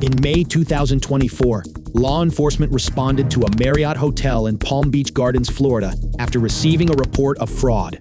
In May 2024, law enforcement responded to a Marriott hotel in Palm Beach Gardens, Florida, after receiving a report of fraud.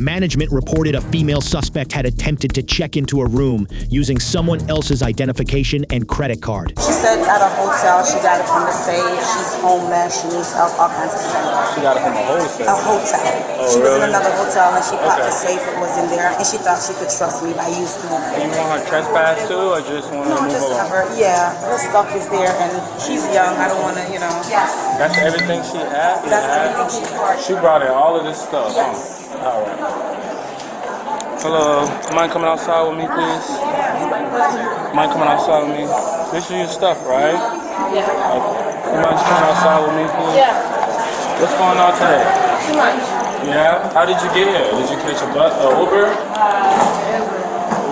Management reported a female suspect had attempted to check into a room using someone else's identification and credit card. She said at a hotel, she got it from the safe, she's homeless, she needs help, all kinds of stuff. She got it from a hotel? A hotel. Oh, she really? was in another hotel and she popped the safe, it was in there, and she thought she could trust me by using it. And you want her trespass too, or just want to move just along? have her, yeah, her stuff is there, and she's young, I don't want to, Yes. That's everything she had? That's everything she had. She brought in all of this stuff? Yes. All right. Hello, mind coming outside with me, please? Mind coming outside with me? This is your stuff, right? Yeah. You mind coming outside with me, please? Yeah. What's going on today? Too much. Yeah? How did you get here? Did you catch a bus, Uber?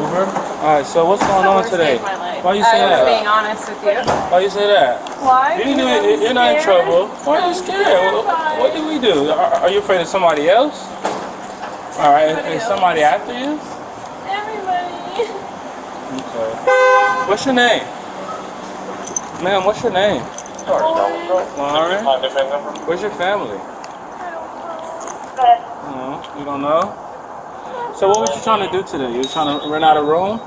Uber? All right, so what's going on today? Why you say that? Being honest with you. Why you say that? Why? You're not in trouble. Why are you scared? What did we do? Are you afraid of somebody else? All right, is somebody after you? Everybody. Okay. What's your name? Ma'am, what's your name? Lauren. Where's your family? You don't know? So what were you trying to do today? You were trying to rent out a room?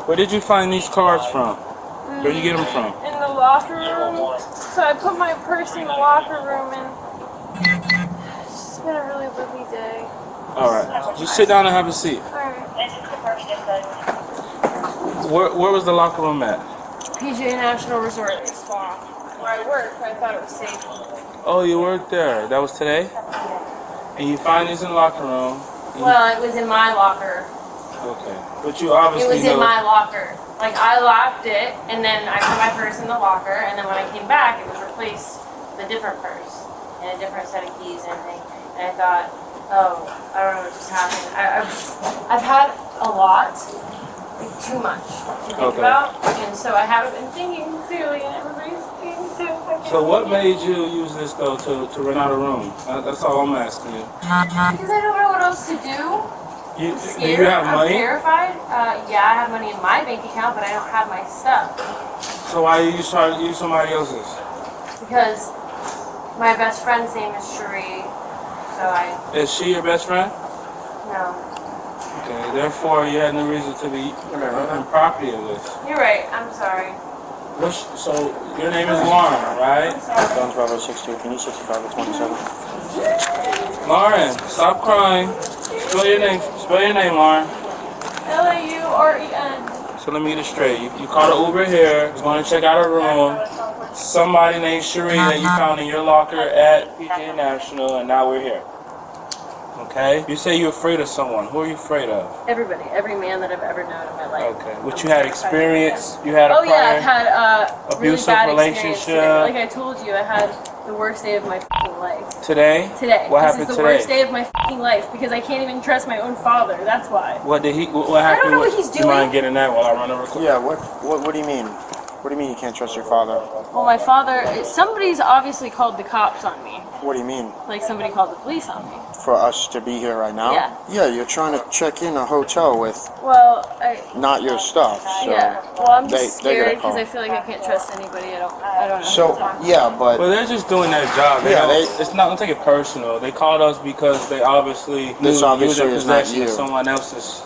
Where did you find these cards from? Where did you get them from? In the locker room. So I put my purse in the locker room and it's been a really busy day. Alright. Just sit down and have a seat. Alright. Where was the locker room at? PGA National Resort Spa. Where I work, I thought it was safe. Oh, you worked there. That was today? And you find these in the locker room. Well, it was in my locker. Okay. But you obviously It was in my locker. Like, I locked it, and then I put my purse in the locker, and then when I came back, it was replaced with a different purse and a different set of keys and everything. And I thought, oh, I don't know what just happened. I've had a lot, like too much to think about, and so I haven't been thinking clearly, and everybody's being So what made you use this, though, to rent out a room? That's all I'm asking you. Because I don't know what else to do. Do you have money? I'm terrified. Yeah, I have money in my bank account, but I don't have my stuff. So why are you trying to use somebody else's? Because my best friend's name is Cherie, so Is she your best friend? no. Okay, therefore you had no reason to be running property of this. You're right, I'm sorry. So your name is Lauren, right? Guns Bravo 62, can you 65 or 27? Lauren, stop crying. Spell your name. Spell your name, Lauren. Lauren. So let me get it straight. You called an Uber here. You're going to check out a room. Somebody named Cherie that you found in your locker at PGA National, and now we're here. Okay? You say you're afraid of someone. Who are you afraid of? Everybody, every man that I've ever known in my life. Okay. But you had experience. You had a Oh yeah, prior I've had really abusive bad relationship. experience. Like I told you, I had the worst day of my fucking life. Today? Today. What This happened is the today? worst day of my fucking life because I can't even trust my own father. That's why. What did he? What happened? I don't know what he's Do you mind doing. getting that while I run a record? Yeah, what do you mean? What do you mean you can't trust your father? Well, my father, somebody's obviously called the cops on me. What do you mean? Like somebody called the police on me. For us to be here right now? Yeah. Yeah, you're trying to check in a hotel with Well, not your stuff. So yeah. Well, I'm just they scared gotta call. because I feel like I can't trust anybody. I don't know. So yeah, but Well, they're just doing their job. Yeah, it's not. Don't take it personal. They called us because they obviously This knew obviously you was is in not possession of you. someone else's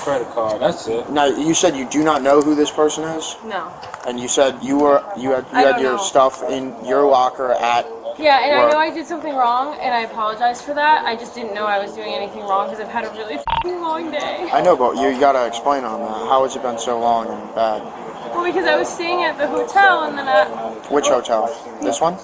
credit card. That's it. now you said you do not know who this person is, No. and you said you had don't your know. stuff in your locker at. Yeah, and work. I know I did something wrong, and I apologize for that. I just didn't know I was doing anything wrong because I've had a really fucking long day. I know, but you gotta explain on that. How has it been so long and bad? Well, because I was staying at the hotel, and then Which hotel? This one?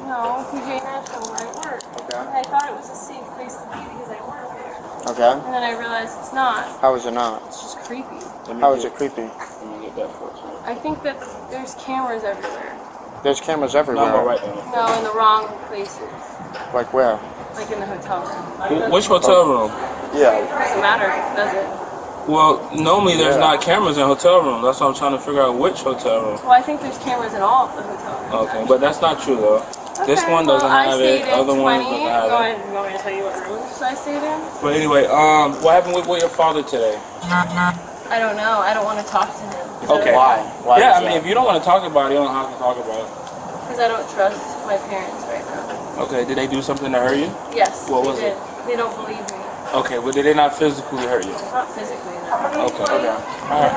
no, PGA National where I work. Okay. And I thought it was a safe place to be because I work there. Okay. And then I realized it's not. How is it not? It's just creepy. How is it creepy? Let me get that for you. I think that there's cameras everywhere. There's cameras No, everywhere. I'm right there. No, in the wrong places. Like where? Like in the hotel room. Which hotel room? Yeah. Doesn't matter, does it? Well, normally there's not cameras in hotel rooms. That's why I'm trying to figure out which hotel room. Well, I think there's cameras in all of the hotel rooms. Okay, but that's not true though. This Okay, one doesn't well, have I it. stayed in Other 20. ones doesn't have Go it. ahead. You want me to tell you what rooms I stayed in? But anyway, what happened with your father today? I don't know. I don't want to talk to him. Okay. Why? Why Yeah, is I mean, that? if you don't want to talk about it, you don't have to talk about it. Because I don't trust my parents right now. Okay, did they do something to hurt you? Yes. What they was did. it? They don't believe me. Okay, but did they not physically hurt you? Not physically, no. Okay. Alright.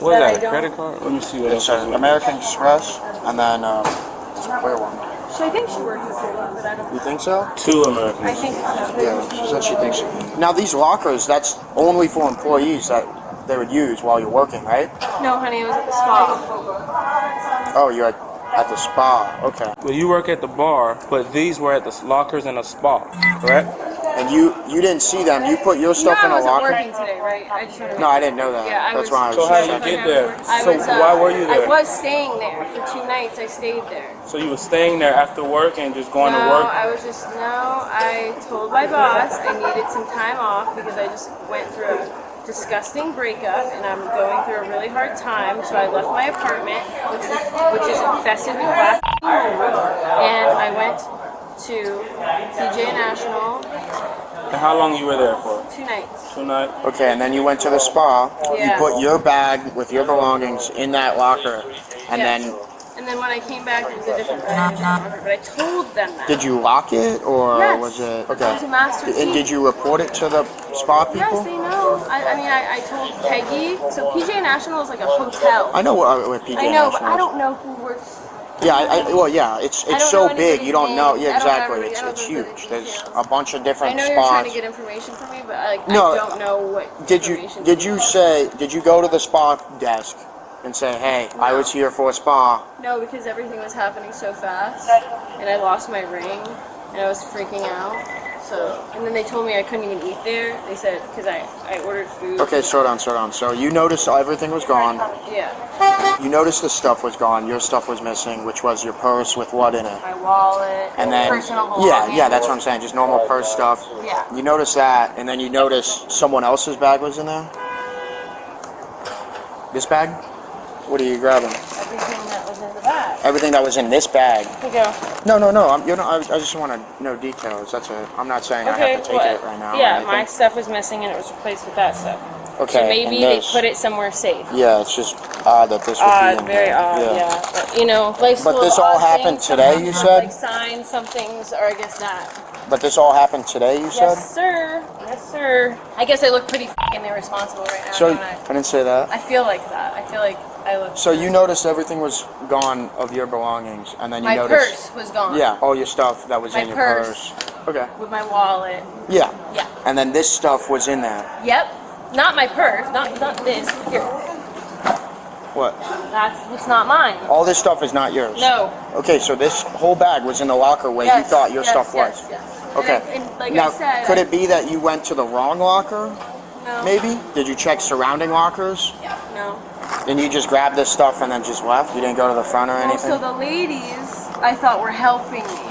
What is that, a credit card? Let me see what It's else. an American Express, and then it's a clear one. I think she works with her, but I don't You think so? 2 Americans. I think so. Yeah, she said she thinks. Now these lockers, that's only for employees that they would use while you're working, right? No, honey, it was at the spa. Oh, you're at the spa. Okay. Well, you work at the bar, but these were at the lockers in a spa, correct? And you didn't see them. You put your stuff you in know a I wasn't locker. working today, right? I just want to No, I didn't know that. Yeah, I That's was- why I was So how just did you checking. get there? I So was, why were you there? I was staying there for 2 nights. I stayed there. So you were staying there after work and just going no, to work? I told my boss I needed some time off because I just went through a disgusting breakup and I'm going through a really hard time. So I left my apartment, which is infested with black mold, and I went to PGA National And how long you were there for? 2 nights. 2 nights? Okay, and then you went to the spa. Yeah. You put your bag with your belongings in that locker, and Yes. then And then when I came back, it was a different bag, but I told them that. did you lock it or Yes. was it It was okay? a master key. And did you report it to the spa Yes, people? they know. I told Peggy. So PGA National is like a hotel. I know what PJ I know, but National I is. don't know who works. Yeah, well, yeah, it's don't so know big, you don't anybody's know. names. Yeah, I don't know exactly. everybody. It's I don't know the huge. There's details. a bunch of I different know you're trying to spots. get information from me, but like No, I don't know what. Did you information did you go to the spa desk and say, hey, I was here for a spa? No, because everything was happening so fast, and I lost my ring, and I was freaking out. So, and then they told me I couldn't even eat there. They said because I ordered food. Okay, slow down. So you noticed everything was gone. Yeah, You noticed the stuff was gone. Your stuff was missing, which was your purse with what in it? my wallet, And then personal yeah, belongings. that's what I'm saying. Just normal purse stuff. Yeah. You noticed that, and then you noticed someone else's bag was in there. This bag? What are you grabbing? Everything that was in the bag. Everything that was in this bag. Here you go. No. I just want to know details. That's it. I'm not saying I have to take it right now. or Yeah, anything. my stuff was missing and it was replaced with that stuff. Okay. So maybe and they this. put it somewhere safe. Yeah, it's just odd that this would be Odd, in very here. odd, yeah. But, you know, life's But full this of all odd happened things. today, Sometimes you have, said? Like signs, some things are against that. But this all happened today, you said? Yes, sir. Yes, sir. I guess I look pretty f***ing irresponsible right now, So don't I I? didn't say that. I feel like that. I feel like I look... So you noticed everything was gone of your belongings, and then you My noticed. purse was gone. Yeah, all your stuff that was My in your purse. purse. Okay. With my wallet. Yeah. Yeah. And then this stuff was in there. Yep. Not my purse. Not this. Here. What? It's not mine. All this stuff is not yours. No. Okay, so this whole bag was in the locker where you thought your stuff was. Yes. Okay. And like Now, I said, could it be that you went to the wrong locker? No. Maybe. Did you check surrounding lockers? No. And you just grabbed this stuff and then just left? You didn't go to the front or anything? Also, the ladies I thought were helping me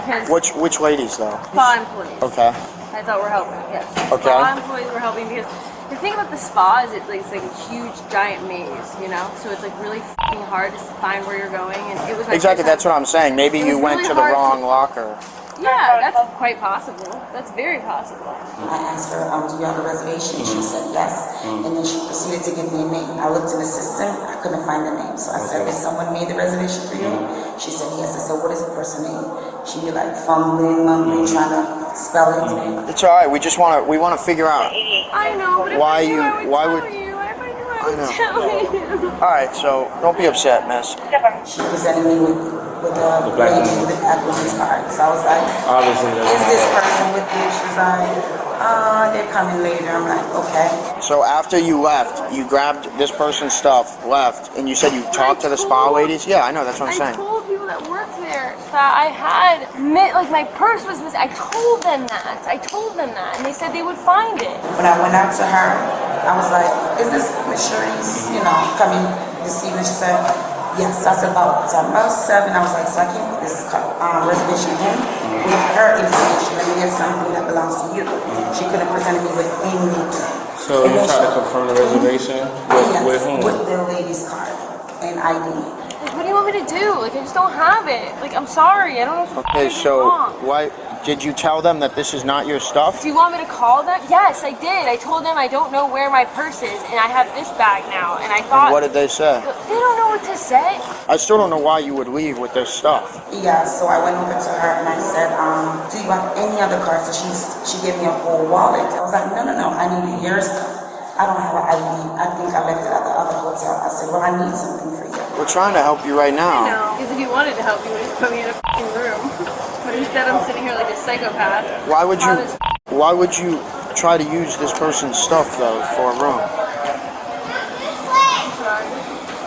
because Which ladies though? spa employees Okay. I thought were helping. Yes. Okay. Spa employees were helping because the thing about the spa is it's like a huge giant maze, you know. So it's like really f***ing hard to find where you're going, and it was my Exactly, first that's what I'm saying. Maybe It you was went really to the hard wrong to- locker. Yeah, that's quite possible. That's very possible. I asked her, do you have a reservation? She said yes. And then she proceeded to give me a name. I looked in the system, I couldn't find the name. So I said, has someone made the reservation for you? She said yes. I said, what is the person's name? She'd be like fumbling, mumbling, trying to spell it. It's all right. We want to figure out. I know, but if Why I knew, you- I would why tell would- you. If I knew, I I would know. tell you. All right, so don't be upset, miss. She presented me with a black lady woman. with Applebee's card. So I was like, Obviously, is this person with you? She was like, they're coming later. I'm like, okay. So after you left, you grabbed this person's stuff, left, and you said you talked to the spa ladies? Yeah, I know, that's what I'm I saying. told people that worked there that I had, like my purse was missing. I told them that. And they said they would find it. When I went out to her, I was like, is this Miss Sharice, coming this evening? She said, yes. I said, about 7. I was like, so I can't put this reservation in with her information. Let me get something that belongs to you. She could have presented me with anything. So And you then tried to she- confirm the reservation with whom? With the lady's card and ID. Like, what do you want me to do? Like, I just don't have it. Like, I'm sorry. I don't know what the Okay, f*** I did so wrong. why? Did you tell them that this is not your stuff? Do you want me to call them? Yes, I did. I told them I don't know where my purse is, and I have this bag now. And I thought. And what did they say? They don't know what to say. I still don't know why you would leave with this stuff. Yeah, so I went over to her and I said, do you have any other cards? So she gave me a whole wallet. I was like, no, I need your stuff. I don't have an ID. I think I left it at the other hotel. I said, well, I need something for you. We're trying to help you right now. No, because if you wanted to help, you would just put me in a f***ing room. But instead, I'm sitting here like a psychopath. Why would you try to use this person's stuff though for a room? I'm sorry.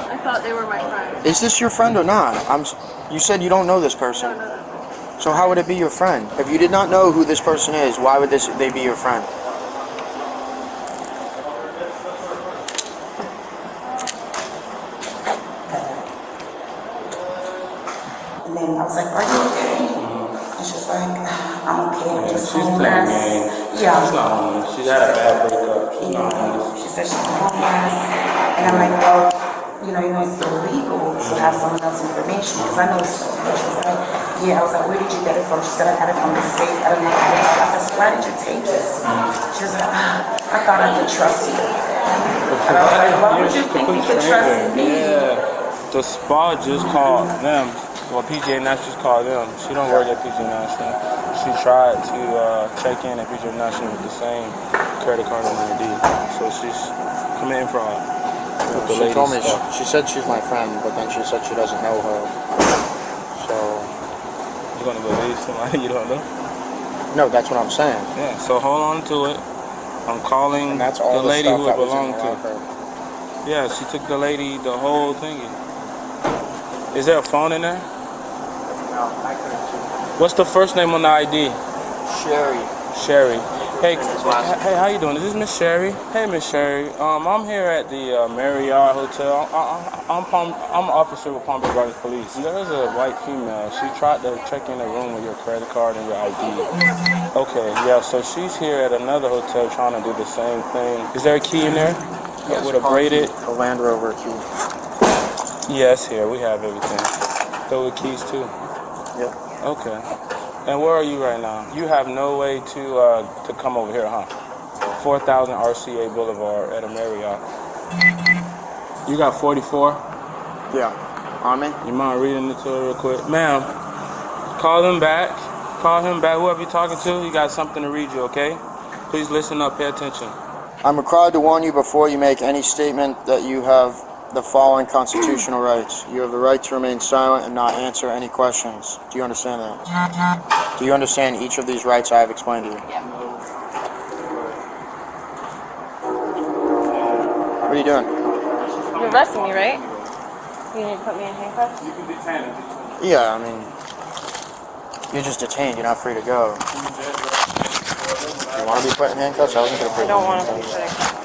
I thought they were my friends. Is this your friend or not? You said you don't know this person. No. So how would it be your friend? If you did not know who this person is, why would they be your friend? And then I was like, are you okay? And she was like, I'm okay. I'm just She's homeless. playing games. Yeah. She's not homeless. She's had a bad breakup. She's not homeless. She said she's homeless. And I'm like, well, you know, it's illegal to have someone else's information because I know it's illegal. She was like, yeah. I was like, where did you get it from? She said, I got it from the safe. I don't know how to tell. I said, so why did you take it? She was like, I thought I could trust you. And I was like, why would you think you could trust me? Yeah. The spa just called them. Well, PGA National just called them. She don't work at PGA National. She tried to check in at PGA National with the same credit card and ID. So she's committing fraud. With the She told me, stuff. she said she's my friend, but then she said she doesn't know her. So... You're gonna believe somebody you don't know? No, that's what I'm saying. Yeah, so hold on to it. I'm calling And that's all the lady stuff who it that was in belonged the to. locker. Yeah, she took the lady, the whole thingy. Is there a phone in there? No, I couldn't see. What's the first name on the ID? Sherry. Sherry. Hey, how you doing? Is this Miss Sherry? Hey, Miss Sherry. I'm here at the Marriott Hotel. I'm an officer with Palm Beach Gardens Police. There's a white female. She tried to check in a room with your credit card and your ID. Okay, yeah. So she's here at another hotel trying to do the same thing. Is there a key in there? Yes, With a braided? A Land Rover key. Yes, here we have everything. Those keys too. Yep. Okay. And where are you right now? You have no way to come over here, huh? 4000 RCA Boulevard at a Marriott. You got 44? Yeah. On me? You mind reading it to her real quick? Ma'am, call him back. Call him back. Whoever you're talking to, he got something to read you, okay? Please listen up. Pay attention. I'm required to warn you before you make any statement that you have the following constitutional rights. You have the right to remain silent and not answer any questions. Do you understand that? Do you understand each of these rights I have explained to you? Yeah. What are you doing? You're arresting me, right? You need to put me in handcuffs? You can detain him. Yeah, I mean, you're just detained. You're not free to go. You want to be put in handcuffs? I wasn't going to put I you don't in want to be handcuffs. put in handcuffs.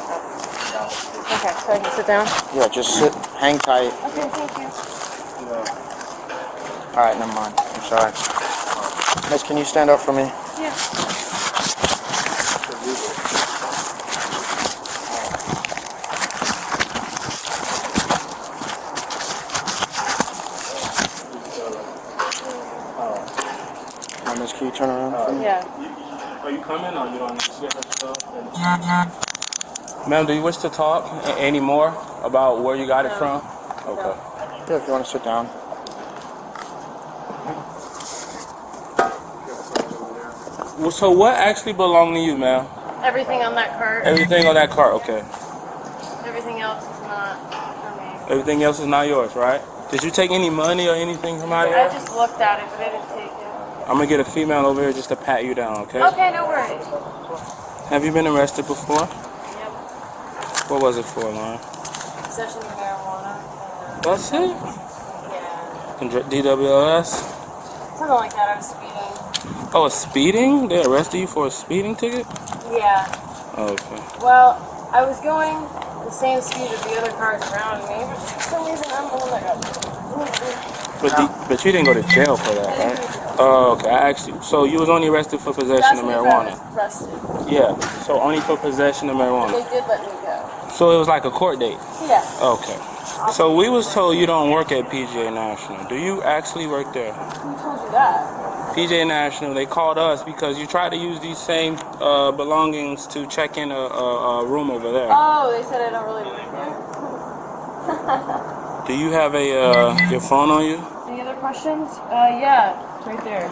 Okay, so I can sit down? Yeah, just sit, hang tight. Okay, thank you. All right, never mind. I'm sorry. Miss, can you stand up for me? Yeah. Miss, can you turn around for me? Yeah. Are you coming or you don't get her stuff? Ma'am, do you wish to talk any more about where you got it from? Okay. Yeah, if you want to sit down. Well, so what actually belonged to you, ma'am? Everything on that cart. Everything on that cart, okay. Everything else is not for me. Everything else is not yours, right? Did you take any money or anything from out I here? just looked at it, but I didn't take it. I'm gonna get a female over here just to pat you down, okay? Okay, no worries. Have you been arrested before? Yep. What was it for, Lauren? Possession of marijuana. That's it? Yeah. And DWS? Something like that. I was speeding. Oh, a speeding? They arrested you for a speeding ticket? Yeah. Okay. Well, I was going the same speed as the other cars around me, but for some reason I'm the one that got. But you didn't go to jail for that, right? Oh, okay. I asked you. So you was only arrested for possession of marijuana? That's what I was arrested. Yeah. So only for possession of marijuana. They did let me go. So it was like a court date? Yeah. Okay. So we was told you don't work at PGA National. Do you actually work there? Who told you that? PGA National, they called us because you tried to use these same belongings to check in a room over there. Oh, they said I don't really work here. Do you have a your phone on you? Any other questions? Yeah, it's right there.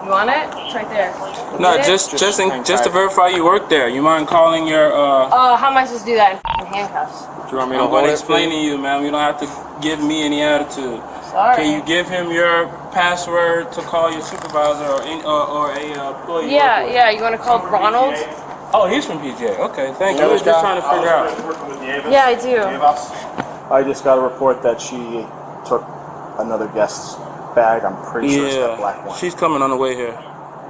You want it? It's right there. No, Get it? just to verify you work there. You mind calling your How am I supposed to do that in f***ing handcuffs? Do you want me to I'm hold going to it? explain to you, man. You don't have to give me any attitude. Sorry. Can you give him your password to call your supervisor or a employee? Yeah. You want to call Ronald? Oh, he's from PGA. Okay, thank you. Yeah, I was this just guy. trying to figure out. Yeah, I do. I just got a report that she took another guest's bag. I'm pretty sure it's that black one. She's coming on the way here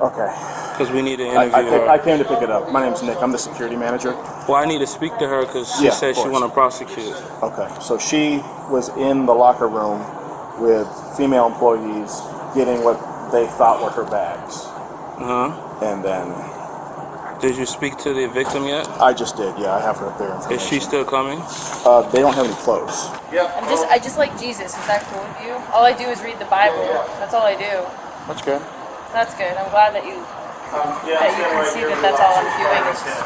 Okay. because we need to interview her. I came to pick it up. My name's Nick. I'm the security manager. Well, I need to speak to her because she Yeah, said of she course. want to prosecute. Okay. So she was in the locker room with female employees getting what they thought were her bags. And then Did you speak to the victim yet? I just did. Yeah, I have her there. Is she still coming? They don't have any clothes. I just like Jesus. Is that cool with you? All I do is read the Bible. That's all I do. That's good. That's good. I'm glad that you can see that that's all I'm doing is just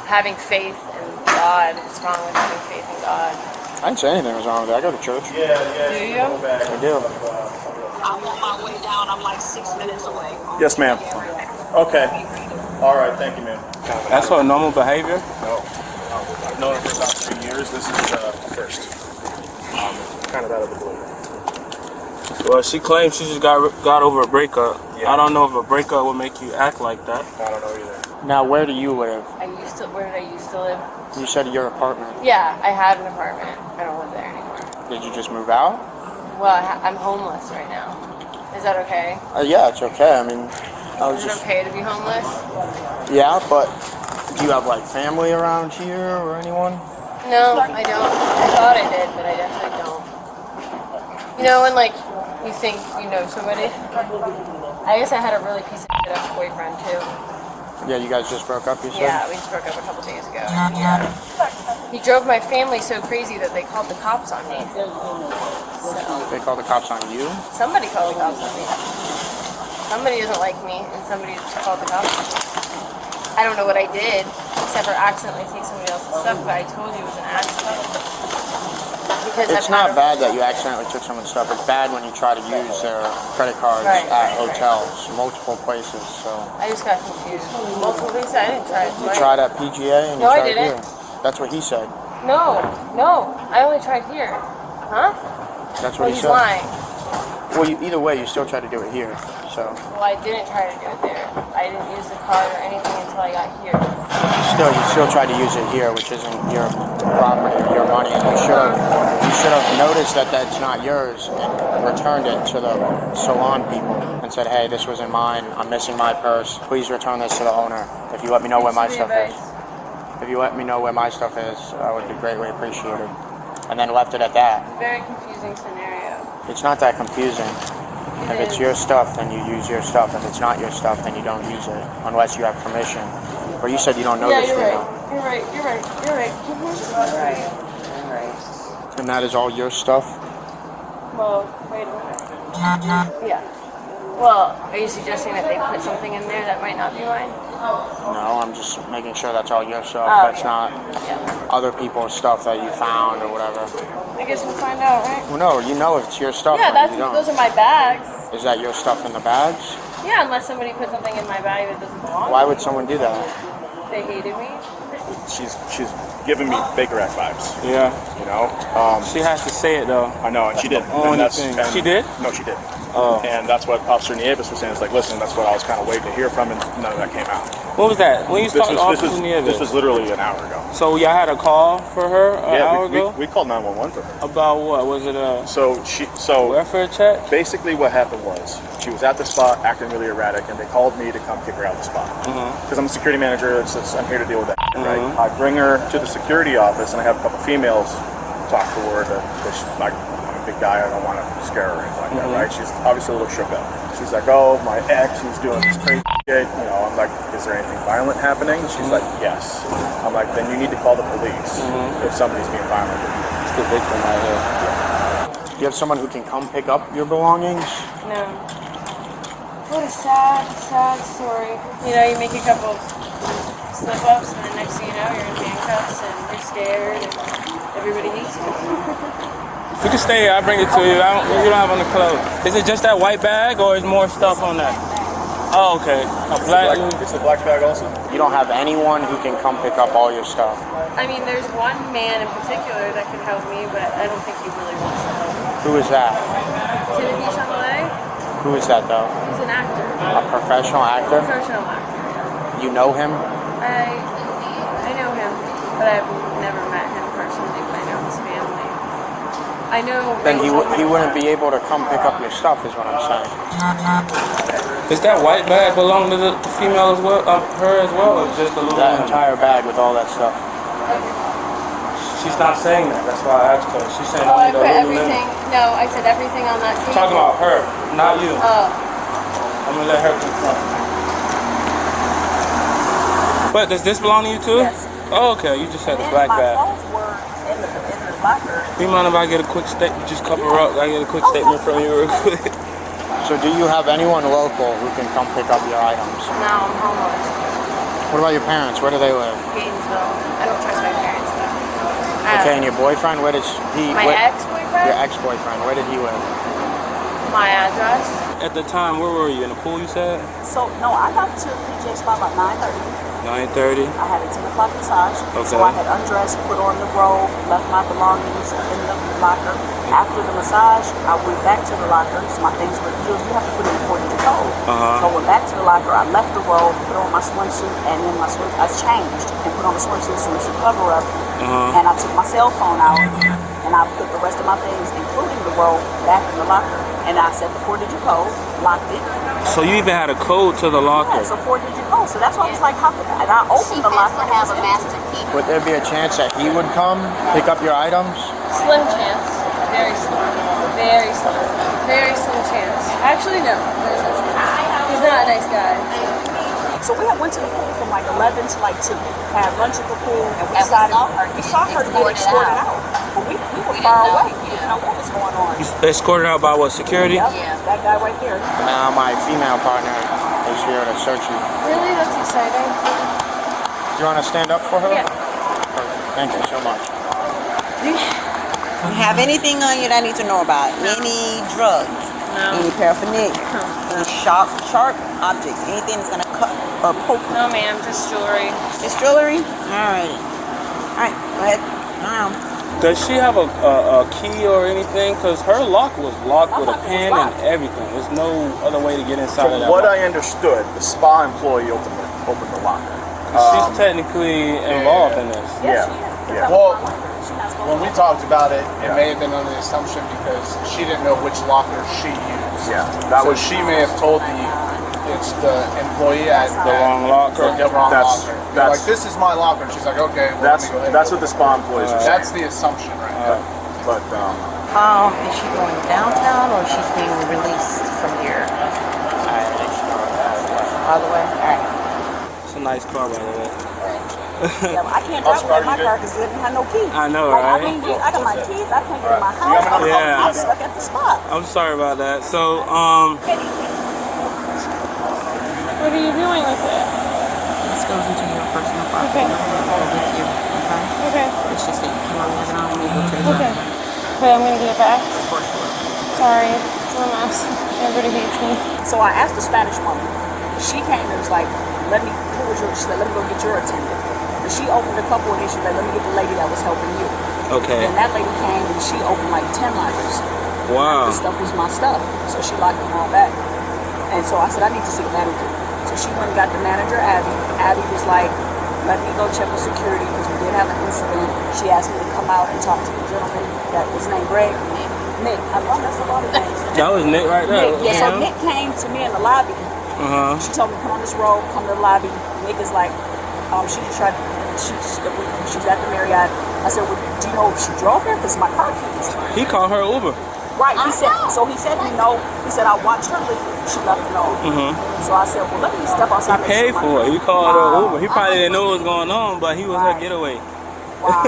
having faith in God. What's wrong with having faith in God? I didn't say anything was wrong with that. I go to church. Do you? I do. I'm on my way down. I'm like 6 minutes away. Yes, ma'am. Okay. All right. Thank you, ma'am. That's her normal behavior? No. I've known her for about 3 years. This is the first. Kind of out of the blue. Well, she claims she just got over a breakup. Yeah. I don't know if a breakup will make you act like that. I don't know either. Now, where do you live? Where did I used to live? You said your apartment. Yeah, I had an apartment. I don't live there anymore. Did you just move out? Well, I'm homeless right now. Is that okay? Yeah, it's okay. I mean, I was Is it just. okay to be homeless? Yeah, but do you have like family around here or anyone? No, I don't. I thought I did, but I definitely don't. You know, when like you think you know somebody. I guess I had a really piece of shit ex-boyfriend too. Yeah, you guys just broke up, you said? Yeah, we just broke up a couple days ago. He drove my family so crazy that they called the cops on me. They called the cops on you? Somebody called the cops on me. Somebody doesn't like me, and somebody just called the cops on me. I don't know what I did, except for accidentally take somebody else's stuff, but I told you it was an accident. Because It's not bad that you accidentally took someone's stuff. It's bad when you try to use their credit cards at hotels, multiple places. So I just got confused. Multiple places? I didn't try it you twice. tried at PGA and you No, I tried didn't. here. That's what he said. No, I only tried here. Huh? That's Well, what he he's said. lying. Well, either way, you still tried to do it here. So Well, I didn't try to do it there. I didn't use the card or anything until I got here. you still tried to use it here, which isn't your property, your money. And you should have noticed that that's not yours and returned it to the salon people and said, hey, this wasn't mine. I'm missing my purse. Please return this to the owner. If you let me know where my stuff is. If you let me know where my stuff is, I would be greatly appreciated. And then left it at that. Very confusing scenario. It's not that confusing. If it's your stuff, then you use your stuff. If it's not your stuff, then you don't use it, unless you have permission. Or you said you don't know Yeah, this you're female. right. You're right. You're right. You're right. You're right. You're right. And that is all your stuff? Well, wait a minute. Yeah. Well, are you suggesting that they put something in there that might not be mine? No, I'm just making sure that's all your stuff. Oh, That's okay. not Yeah. other people's stuff that you found or whatever. I guess we'll find out, right? Well, no, you know it's your stuff. Yeah, or you don't. those are my bags. Is that your stuff in the bags? Yeah, unless somebody put something in my bag that doesn't belong. Why would someone do that? They hated me. She's giving me Baker Act vibes. Yeah. You know. She has to say it though. I know, and she did. Only And thing. and- She did? No, she did. Oh. And that's what Officer Nieves was saying. It's like, listen, that's what I was kind of waiting to hear from, and none of that came out. What was that? When you talked to Officer Nieves? This was literally an hour ago. So y'all had a call for her an hour ago? we called 911 for her. About what? Was it a So welfare check? basically what happened was she was at the spot acting really erratic, and they called me to come kick her out of the spot. Because I'm a security manager, I'm here to deal with that, right? I bring her to the security office, and I have a couple females talk to her because she's like, I'm a big guy, I don't want to scare her or anything like that, right? She's obviously a little shook up. She's like, oh, my ex, he's doing this crazy shit. You know, I'm like, is there anything violent happening? She's like, yes. I'm like, then you need to call the police if somebody's being violent with you. It's the victim right here. Do you have someone who can come pick up your belongings? No. What a sad, sad story. You know, you make a couple slip-ups, and the next thing you know, you're in handcuffs, and you're scared, and everybody hates you. You can stay here. I'll bring it to you. You don't have on the clothes. Is it just that white bag, or is more stuff on that? Oh, okay. A black. It's the black bag also. You don't have anyone who can come pick up all your stuff. I mean, there's one man in particular that can help me, but I don't think he really wants to help me. Who is that? Timothy Chalamet, Who is that though? he's an actor. A professional actor? Professional actor. You know him? I know him, but I've never met him personally, but I know his family. I know. Then he wouldn't be able to come pick up your stuff, is what I'm saying. Does that white bag belong to the female as well? Her as well, or just the little That one? entire bag with all that stuff. She's not saying that. That's why I asked her. She's saying Oh, I only the put little everything. No, I said everything on that table. Talking about her, not you. Oh. I'm gonna let her confront. But does this belong to you too? Yes. Oh, okay. You just said the black My bag. clothes were in the locker. Do you mind if I get a quick statement? Just cover up. I get a quick statement from you real quick. So do you have anyone local who can come pick up your items? Now I'm homeless. What about your parents? Where do they live? Gainesville. I don't trust my parents though. Okay, and your boyfriend, where does he... My ex-boyfriend? Your ex-boyfriend, where did he live? My address. At the time, where were you? In the pool, you said? So, no, I got to PGA spot about 9:30. 9:30. I had a 10 o'clock massage. So Okay. I had undressed, put on the robe, left my belongings in the locker. After the massage, I went back to the locker. So my things were, you have to put in 40 code. So I went back to the locker. I left the robe, put on my swimsuit, and then I changed and put on the swimsuit cover up. And I took my cell phone out, and I put the rest of my things, including the robe, back in the locker. And I set the 4-digit code, locked it. So you even had a code to the locker. Yeah, so 4-digit code. So that's why I was like, how could I? And I opened the locker. Has a master key. Would there be a chance that he would come pick up your items? Slim chance. Very slim. Very slim. Very slim chance. Actually, no. There's no chance. He's not a nice guy. So we went to the pool from like 11 to like 2. Had lunch at the pool, and we decided we saw her get escorted out. But we were far away. We didn't know what was going on. You escorted out by what, security? Yep, that guy right there. Now my female partner is here to search you. Really? That's exciting. Do you want to stand up for her? Yeah. Perfect. Thank you so much. You have anything on you that I need to know about? Any drugs? No. Any paraphernalia? Any sharp objects? Anything that's gonna cut or poke? No, ma'am. Just jewelry. It's jewelry? Alright. Alright, go ahead. Does she have a key or anything? Because her lock was locked with a pin and everything. There's no other way to get inside of From that what lock. I understood, the spa employee opened the locker. She's technically involved in this. Yeah. Yeah. Well, when we talked about it, it may have been under the assumption because she didn't know which locker she used. Yeah, that was- she may have told it's the employee at The wrong locker. The wrong That's- locker. They're that's- like, this is my locker. And she's like, okay, well, That's let me go ahead. that's what the spa employees are saying. That's the assumption right now. But Is she going downtown or she's being released from here? All the way? Alright. It's a nice car, by the way. Yeah, I can't drive away my car because it didn't have no key. I know, Like, right? I mean, I got my keys. I can't get in my house. Yeah. I'm stuck at the spot. I'm sorry about that. So, What are you doing with it? This goes into your personal property. Okay. With you, okay? Okay. It's just that you come on with it on when you go to the Okay. driveway. But I'm gonna get it back. Of course you will. Sorry. It's a mess. Everybody hates me. So I asked the Spanish woman. She came and was like, who was your, she said, let me go get your attendant. And she opened a couple and then she was like, let me get the lady that was helping you. okay. And that lady came and she opened like 10 lockers. Wow. The stuff was my stuff. So she locked them all back. And so I said, I need to see the manager. So she went and got the manager, Abby. Abby was like, let me go check with security because we did have an incident. She asked me to come out and talk to the gentleman that was named Greg. Nick. I love that's a lot of names. That was Nick right there. Nick, yeah, so Nick came to me in the lobby. She told me, come on this road, come to the lobby. Nick is like, she just tried, she's at the Marriott. I said, well, do you know if she drove here? Because my car keys. He called her Uber. Right, he said, he know, he said, I watched her leave. She left the note. So I said, well, let me step outside. He paid for it. He called her Uber. He probably didn't know what was going on, but he was her getaway. Wow.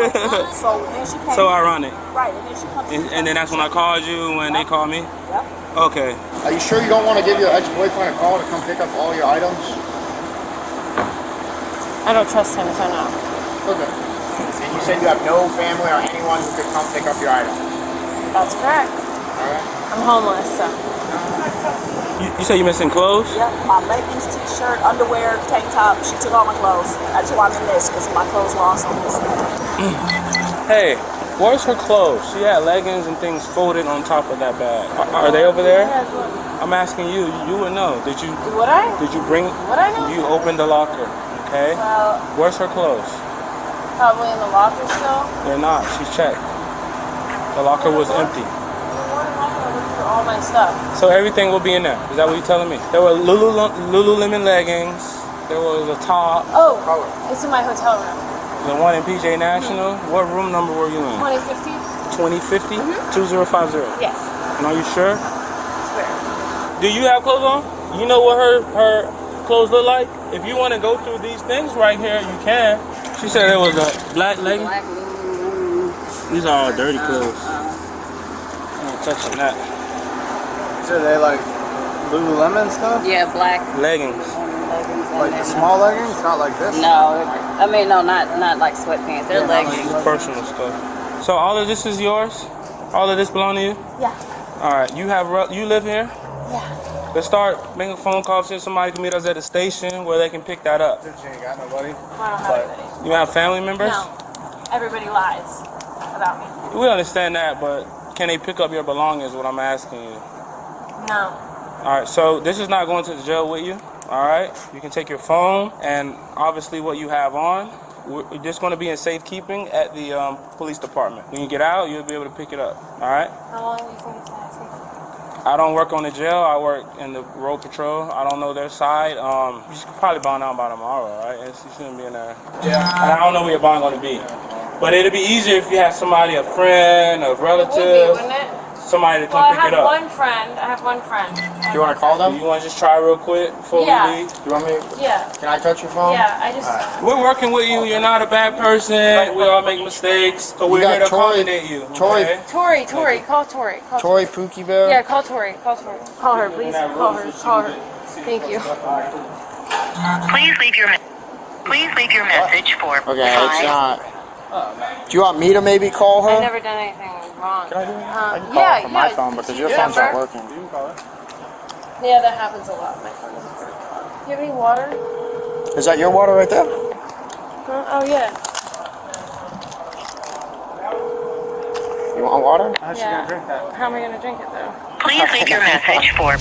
So then she came. So ironic. Right, and then she comes. And then that's when I called you when they called me. Yep. Okay. Are you sure you don't want to give your ex-boyfriend a call to come pick up all your items? I don't trust him, so no. Okay. And you said you have no family or anyone who could come pick up your items. That's correct. Alright. I'm homeless, so. You say you missing clothes? Yep, my leggings, t-shirt, underwear, tank top. She took all my clothes. That's why I'm in this, because my clothes lost on this. Hey, where's her clothes? She had leggings and things folded on top of that bag. Are they over there? I'm asking you. You would know. Did you bring? Would I know? You opened the locker. Okay. Well, Where's her clothes? probably in the locker still. They're not. She's checked. The locker was empty. All my stuff. So everything will be in there. Is that what you're telling me? There were Lululemon leggings. There was a top. Oh, it's in my hotel room. The one in PGA National. What room number were you in? 2050? 2050? 2050. Yes. And are you sure? Swear. Do you have clothes on? You know what her clothes look like? If you want to go through these things right here, you can. She said it was a black legging. These are all dirty clothes. I'm not touching that. So they like Lululemon stuff? Yeah, black Leggings. leggings. Like the small leggings? Not like this? No, I mean no, not like sweatpants. They're leggings. Personal stuff. So all of this is yours? All of this belong to you? Yeah. All right. You live here? Yeah. Let's start making phone calls. See if somebody can meet us at the station where they can pick that up. She ain't got nobody. I don't have anybody. You have family members? No. Everybody lies about me. We understand that, but can they pick up your belongings? What I'm asking you. No. All right, so this is not going to the jail with you. All right, you can take your phone and obviously what you have on. We're just going to be in safekeeping at the police department. When you get out, you'll be able to pick it up. All right. How long do you think it's gonna take? I don't work on the jail. I work in the road patrol. I don't know their side. You should probably bond out by tomorrow, right? You shouldn't be in there. Yeah. And I don't know where your bond going to be. But it'd be easier if you had somebody, a friend, a relative, Wouldn't it? somebody to Well, come I pick have it up. one friend. I have one friend. Do you want to call Do them? you want to just try real quick before Yeah. we leave? You want me? Yeah. Can I touch your phone? Yeah. I just. We're working with you. You're not a bad person. We all make mistakes. So we're got here to Tori. accommodate you. Tori. Okay? Tori. Call Tori. Call Tori Pookie Bear? Yeah. Call Tori. Call her, please. Call her. Thank you. Please leave your message for Okay, it's not. Do you want me to maybe call her? I've never done anything wrong. Can I do it? I can call Yeah, her from my yeah. phone because your Yeah, phone's not sure. working. You can call it. Yeah, that happens a lot. My phone isn't working. Do you have any water? Is that your water right there? Huh? Oh yeah. You want water? How's she Yeah. gonna drink that? How am I gonna drink it though? please leave your message for